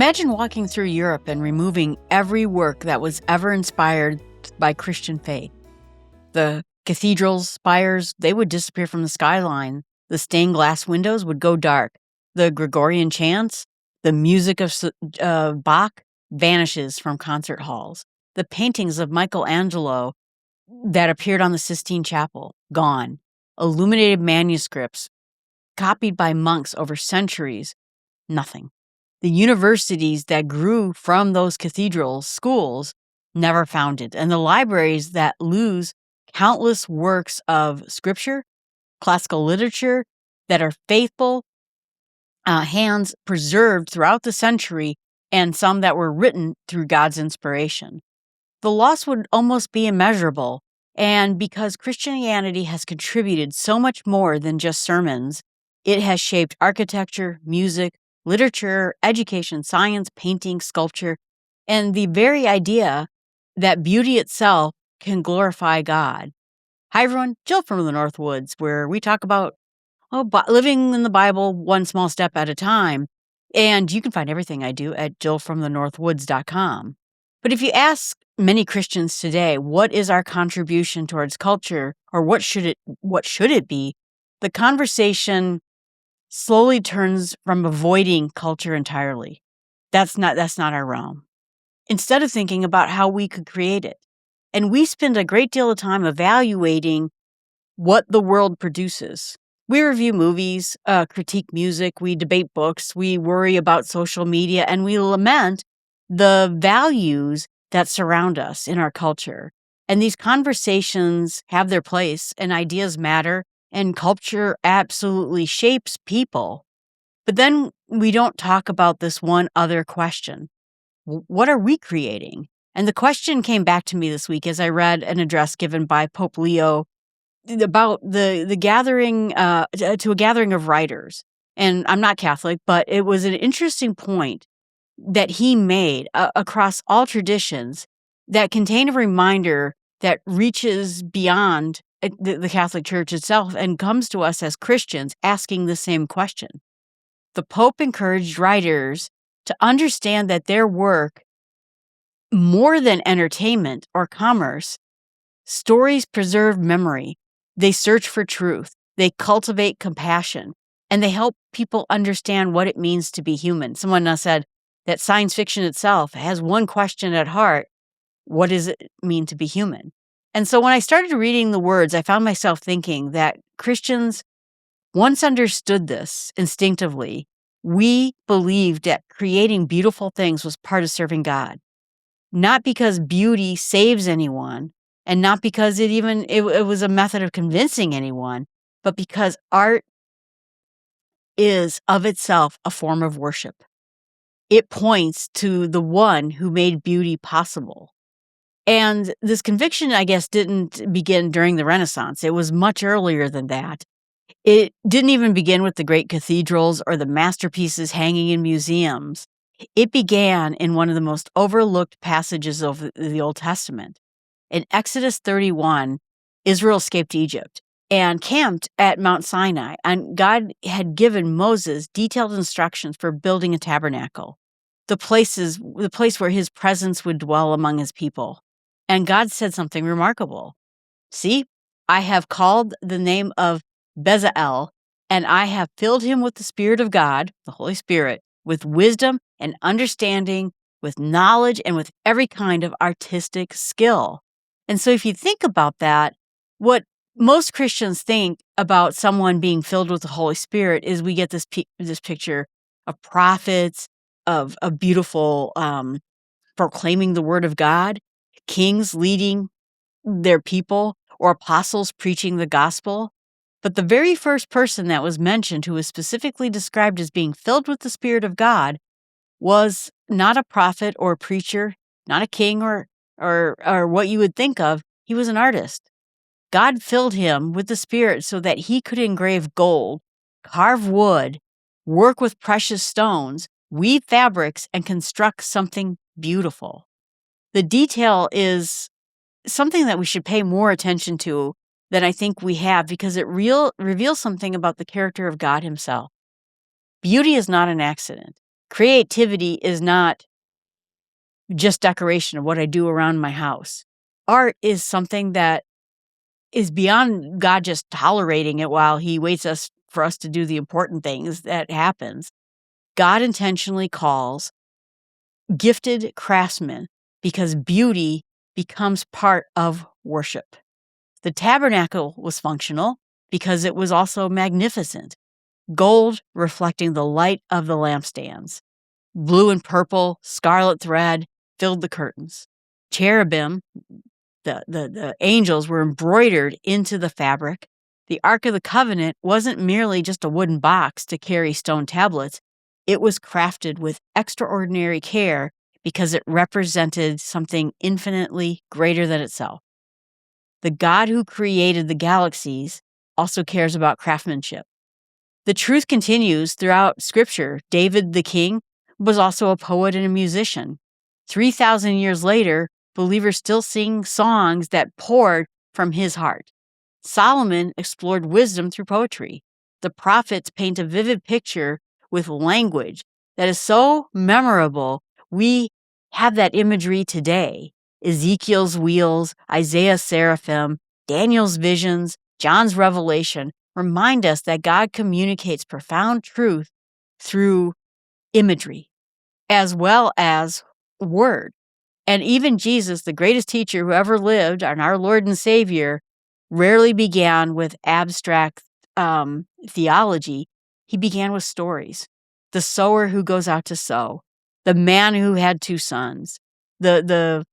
Imagine walking through Europe and removing every work that was ever inspired by Christian faith. The cathedrals, spires, they would disappear from the skyline. The stained glass windows would go dark. The Gregorian chants, the music of Bach vanishes from concert halls. The paintings of Michelangelo that appeared on the Sistine Chapel, gone. Illuminated manuscripts, copied by monks over centuries, nothing. The universities that grew from those cathedrals, schools, never founded. And the libraries that lose countless works of scripture, classical literature that are faithful hands preserved throughout the century, and some that were written through God's inspiration. The loss would almost be immeasurable. And because Christianity has contributed so much more than just sermons, it has shaped architecture, music, literature, education, science, painting, sculpture, and the very idea that beauty itself can glorify God. Hi, everyone. Jill from the North Woods, where we talk about living in the Bible one small step at a time. And you can find everything I do at jillfromthenorthwoods.com. But if you ask many Christians today, what is our contribution towards culture, or what should it be, the conversation slowly turns from avoiding culture entirely. That's not our realm. Instead of thinking about how we could create it. And we spend a great deal of time evaluating what the world produces. We review movies, critique music, we debate books, we worry about social media, and we lament the values that surround us in our culture. And these conversations have their place, and ideas matter, and culture absolutely shapes people. But then we don't talk about this one other question. What are we creating? And the question came back to me this week as I read an address given by Pope Leo about the gathering, to a gathering of writers. And I'm not Catholic, but it was an interesting point that he made across all traditions that contain a reminder that reaches beyond the Catholic Church itself and comes to us as Christians asking the same question. The Pope encouraged writers to understand that their work, more than entertainment or commerce, stories preserve memory, they search for truth, they cultivate compassion, and they help people understand what it means to be human. Someone else said that science fiction itself has one question at heart: what does it mean to be human? And so when I started reading the words, I found myself thinking that Christians once understood this instinctively. We believed that creating beautiful things was part of serving God, not because beauty saves anyone, and not because it was a method of convincing anyone, but because art is of itself a form of worship. It points to the one who made beauty possible. And this conviction, I guess, didn't begin during the Renaissance. It was much earlier than that. It didn't even begin with the great cathedrals or the masterpieces hanging in museums. It began in one of the most overlooked passages of the Old Testament. In Exodus 31, Israel escaped Egypt and camped at Mount Sinai, and God had given Moses detailed instructions for building a tabernacle, the place where his presence would dwell among his people. And God said something remarkable. See, I have called the name of Bezalel, and I have filled him with the Spirit of God, the Holy Spirit, with wisdom and understanding, with knowledge, and with every kind of artistic skill. And so if you think about that, what most Christians think about someone being filled with the Holy Spirit is we get this picture of prophets, of beautiful proclaiming the word of God, kings leading their people, or apostles preaching the gospel. But the very first person that was mentioned who was specifically described as being filled with the Spirit of God was not a prophet or a preacher, not a king or what you would think of. He was an artist. God filled him with the Spirit so that he could engrave gold, carve wood, work with precious stones, weave fabrics, and construct something beautiful. The detail is something that we should pay more attention to than I think we have, because it reveals something about the character of God himself. Beauty is not an accident. Creativity is not just decoration of what I do around my house. Art is something that is beyond God just tolerating it while he waits for us to do the important things that happens. God intentionally calls gifted craftsmen because beauty becomes part of worship. The tabernacle was functional because it was also magnificent. Gold reflecting the light of the lampstands. Blue and purple, scarlet thread filled the curtains. Cherubim, the angels, were embroidered into the fabric. The Ark of the Covenant wasn't merely just a wooden box to carry stone tablets. It was crafted with extraordinary care because it represented something infinitely greater than itself. The God who created the galaxies also cares about craftsmanship. The truth continues throughout Scripture. David the king was also a poet and a musician. 3,000 years later, believers still sing songs that poured from his heart. Solomon explored wisdom through poetry. The prophets paint a vivid picture with language that is so memorable. We have that imagery today. Ezekiel's wheels, Isaiah's seraphim, Daniel's visions, John's revelation remind us that God communicates profound truth through imagery as well as word. And even Jesus, the greatest teacher who ever lived, and our Lord and Savior, rarely began with abstract theology. He began with stories. The sower who goes out to sow, the man who had 2 sons, the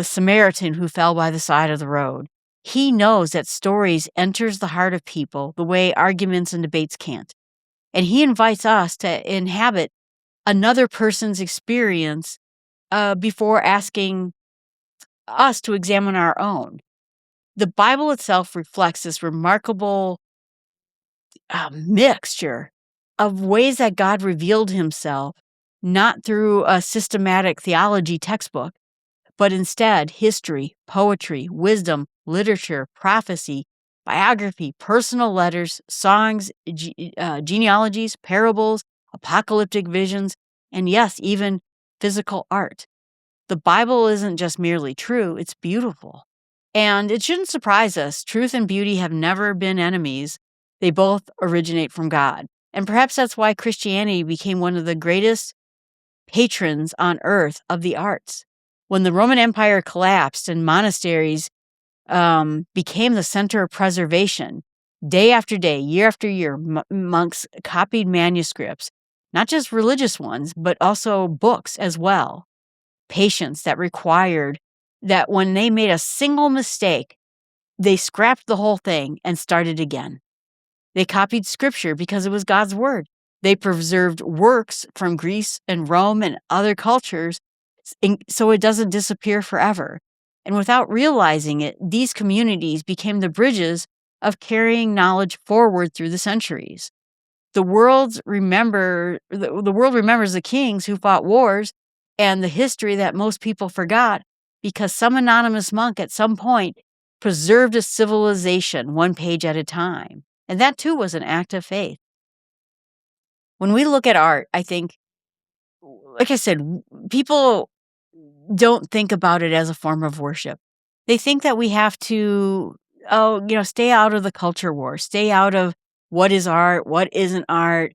Samaritan who fell by the side of the road. He knows that stories enters the heart of people the way arguments and debates can't. And he invites us to inhabit another person's experience before asking us to examine our own. The Bible itself reflects this remarkable mixture of ways that God revealed himself, not through a systematic theology textbook, but instead history, poetry, wisdom, literature, prophecy, biography, personal letters, songs, genealogies, parables, apocalyptic visions, and yes, even physical art. The Bible isn't just merely true, it's beautiful. And it shouldn't surprise us. Truth and beauty have never been enemies. They both originate from God. And perhaps that's why Christianity became one of the greatest patrons on earth of the arts. When the Roman Empire collapsed and monasteries became the center of preservation, day after day, year after year, monks copied manuscripts, not just religious ones, but also books as well. Patience that required that when they made a single mistake, they scrapped the whole thing and started again. They copied scripture because it was God's word. They preserved works from Greece and Rome and other cultures so it doesn't disappear forever. And without realizing it, these communities became the bridges of carrying knowledge forward through the centuries. The world remembers the kings who fought wars and the history that most people forgot because some anonymous monk at some point preserved a civilization 1 page at a time. And that too was an act of faith. When we look at art, I think, like I said, people don't think about it as a form of worship. They think that we have to, stay out of the culture war, stay out of what is art, what isn't art,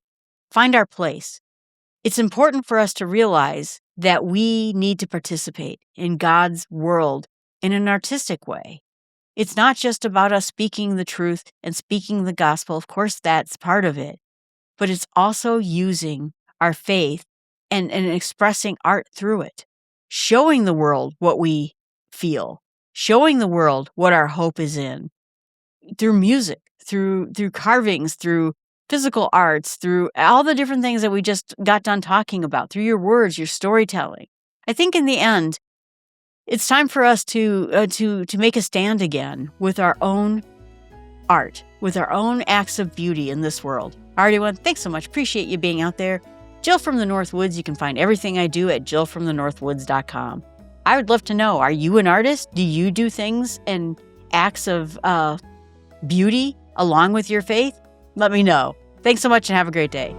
find our place. It's important for us to realize that we need to participate in God's world in an artistic way. It's not just about us speaking the truth and speaking the gospel. Of course, that's part of it. But it's also using our faith and expressing art through it, showing the world what we feel, showing the world what our hope is in, through music, through carvings, through physical arts, through all the different things that we just got done talking about, through your words, your storytelling. I think in the end, it's time for us to make a stand again with our own art, with our own acts of beauty in this world. All right, everyone, thanks so much. Appreciate you being out there. Jill from the North Woods. You can find everything I do at jillfromthenorthwoods.com. I would love to know, are you an artist? Do you do things and acts of beauty along with your faith? Let me know. Thanks so much and have a great day.